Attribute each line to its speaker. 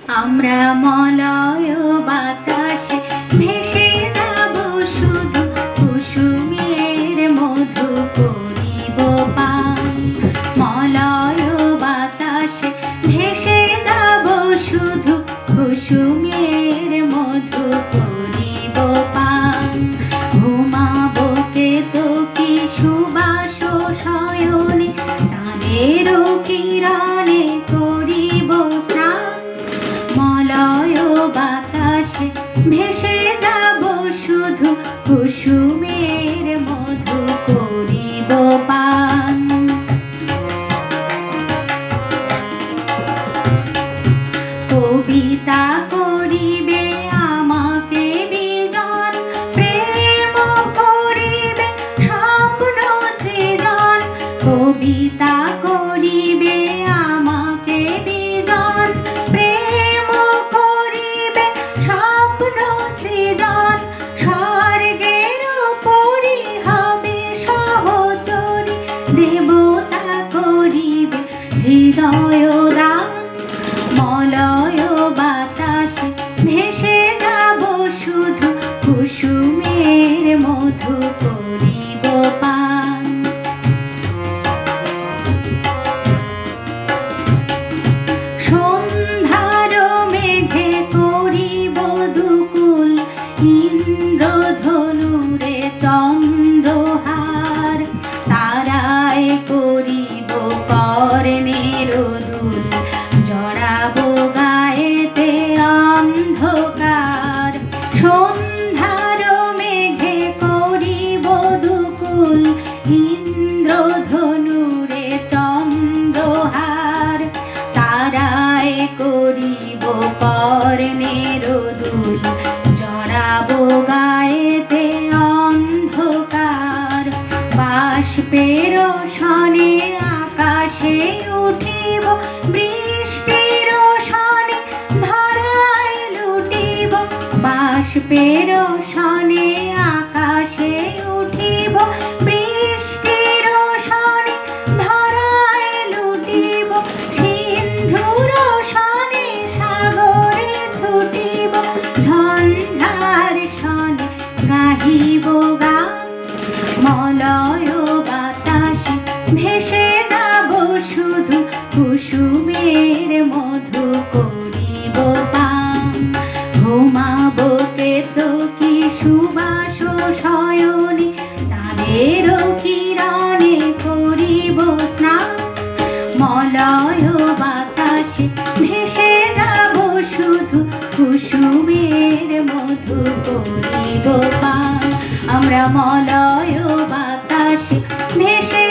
Speaker 1: আমরা মলয় বাতাসে ভেসে যাব শুধু কুসুমের মধু করিব পান। মলয় বাতাসে ভেসে যাব শুধু কুসুমের মধু করিব পান। ঘুমাবো কেতকী সুবাস শয়নে চাঁদের কিরণে করিব স্নান। মলয় বাতাসে ভেসে যাব শুধু কুসুমের মধু করিব পান। কবিতা করিবে আমাকে বিজন, প্রেম করিবে স্বপ্ন সৃজন। কবিতা করিবে আমাকে বিজন, প্রেম করিবে স্বপ্ন সৃজন। স্বর্গের পরি হবে সহচরী, দেবতা করিবে হৃদয় দান। মলয় বাতাসে ভেসে যাব শুধু কুসুমের মধু করিব পান। সন্ধ্যার মেঘে করিব দুকুল, ইন্দ্রধনুরে চন্দ্রহার। তারায় করিব কর্ণের দুল, জড়াবো গায়েতে অন্ধকার। সন্ধ্যার মেঘে করিব দুকুল, ইন্দ্রধনুরে চন্দ্রহার। তারায় করিব কর্ণের দুল, জড়াবো গায়েতে অন্ধকার। বাষ্পের সনে আকাশে উঠিব, বৃষ্টির সনে ধরায় লুটিব। বাষ্পের সনে আকাশে উঠিব, বৃষ্টির সনে ধরায় লুটিব। সিন্ধুর সনে সাগরে ছুটিব, ঝঞ্ঝার সনে গাহিব গান। মলয় বাতাসে ভেসে যাব শুধু কুসুমের মধু করিব পান। ঘুমাবো কেতকী সুবাস শয়নে চাঁদের কিরণে করিব স্নান। মলয় বাতাসে ভেসে যাব শুধু কুসুমের মধু করিব পান। আমরা মলয় বাতাসে ভেসে